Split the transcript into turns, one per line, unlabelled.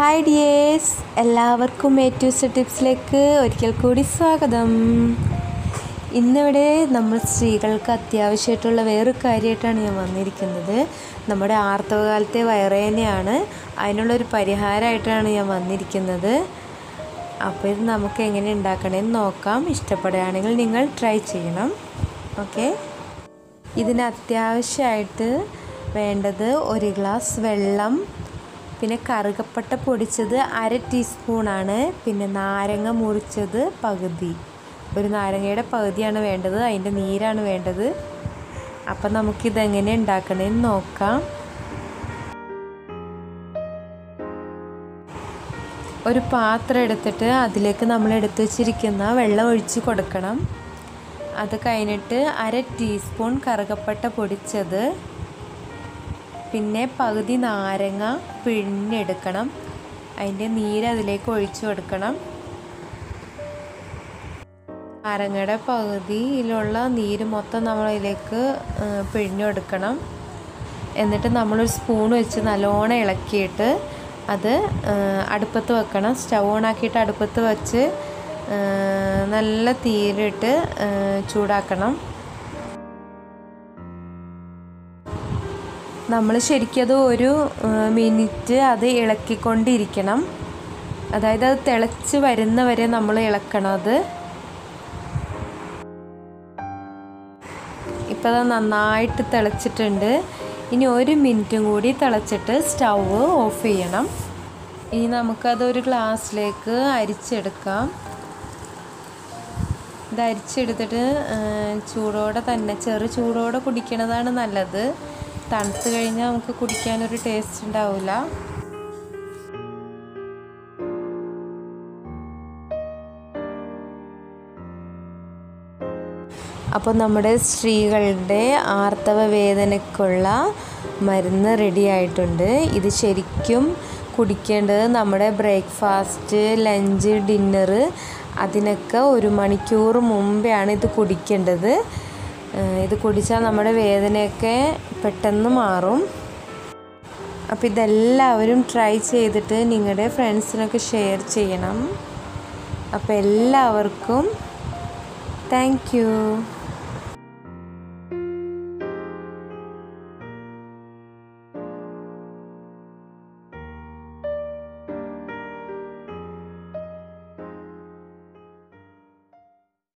Hi dears, എല്ലാവർക്കും A to Z ടിപ്സിലേക്ക് ഒരിക്കൽ കൂടി സ്വാഗതം. ഇന്നിവിടെ നമ്മൾ സ്ത്രീകൾക്ക് അത്യാവശ്യമായിട്ടുള്ള വേറൊരു കാര്യമായിട്ടാണ് ഞാൻ വന്നിരിക്കുന്നത്. നമ്മുടെ ആർത്തവകാലത്തെ വയറുവേദനയാണ്, അതിനുള്ളൊരു പരിഹാരമായിട്ടാണ് ഞാൻ വന്നിരിക്കുന്നത്. അപ്പോൾ ഇത് നമുക്ക് എങ്ങനെ ഉണ്ടാക്കണമെന്ന് നോക്കാം. ഇഷ്ടപ്പെടുകയാണെങ്കിൽ നിങ്ങൾ ട്രൈ ചെയ്യണം. ഓക്കെ, ഇതിന് അത്യാവശ്യമായിട്ട് വേണ്ടത് 1 ഗ്ലാസ് വെള്ളം, പിന്നെ കറുകപ്പട്ട പൊടിച്ചത് 1/2 ടീസ്പൂണാണ്, പിന്നെ നാരങ്ങ മുറിച്ചത് പകുതി, ഒരു നാരങ്ങയുടെ പകുതിയാണ് വേണ്ടത്, അതിൻ്റെ നീരാണ് വേണ്ടത്. അപ്പം നമുക്കിതെങ്ങനെ ഉണ്ടാക്കണമെന്ന് നോക്കാം. ഒരു പാത്രം എടുത്തിട്ട് അതിലേക്ക് നമ്മൾ എടുത്തു വച്ചിരിക്കുന്ന വെള്ളം ഒഴിച്ച് കൊടുക്കണം. അത് കഴിഞ്ഞിട്ട് 1/2 ടീസ്പൂൺ കറുകപ്പട്ട പൊടിച്ചത്, പിന്നെ പകുതി നാരങ്ങ പിഴിഞ്ഞെടുക്കണം, അതിൻ്റെ നീര് അതിലേക്ക് ഒഴിച്ചു കൊടുക്കണം. നാരങ്ങയുടെ പകുതിയിലുള്ള നീര് മൊത്തം നമ്മളതിലേക്ക് പിഴിഞ്ഞെടുക്കണം. എന്നിട്ട് നമ്മളൊരു സ്പൂൺ വെച്ച് നല്ലോണം ഇളക്കിയിട്ട് അത് അടുപ്പത്ത് വെക്കണം. സ്റ്റൗ ഓണാക്കിയിട്ട് അടുപ്പത്ത് വെച്ച് നല്ല തീയിലിട്ട് ചൂടാക്കണം. നമ്മൾ ശരിക്കും അത് 1 മിനിറ്റ് അത് ഇളക്കിക്കൊണ്ടിരിക്കണം. അതായത് അത് തിളച്ച് വരുന്നവരെ നമ്മൾ ഇളക്കണം. അത് ഇപ്പോൾ അത് നന്നായിട്ട് തിളച്ചിട്ടുണ്ട്. ഇനി 1 മിനിറ്റും കൂടി തിളച്ചിട്ട് സ്റ്റൗ ഓഫ് ചെയ്യണം. ഇനി നമുക്കതൊരു ഗ്ലാസ്സിലേക്ക് അരിച്ചെടുക്കാം. ഇത് അരിച്ചെടുത്തിട്ട് ചൂടോടെ തന്നെ, ചെറു ചൂടോടെ കുടിക്കണതാണ് നല്ലത്. തണുത്ത് കഴിഞ്ഞാൽ നമുക്ക് കുടിക്കാനൊരു ടേസ്റ്റ് ഉണ്ടാവില്ല. അപ്പോൾ നമ്മുടെ സ്ത്രീകളുടെ ആർത്തവ വേദനയ്ക്കുള്ള മരുന്ന് റെഡി ആയിട്ടുണ്ട്. ഇത് ശരിക്കും കുടിക്കേണ്ടത് നമ്മുടെ ബ്രേക്ക്ഫാസ്റ്റ്, ലഞ്ച്, ഡിന്നർ അതിനൊക്കെ 1 മണിക്കൂർ മുമ്പെയാണ് ഇത് കുടിക്കേണ്ടത്. ഇത് കുടിച്ചാൽ നമ്മുടെ വേദനയൊക്കെ പെട്ടെന്ന് മാറും. അപ്പോൾ ഇതെല്ലാവരും ട്രൈ ചെയ്തിട്ട് നിങ്ങളുടെ ഫ്രണ്ട്സിനൊക്കെ ഷെയർ ചെയ്യണം. അപ്പോൾ എല്ലാവർക്കും താങ്ക് യു.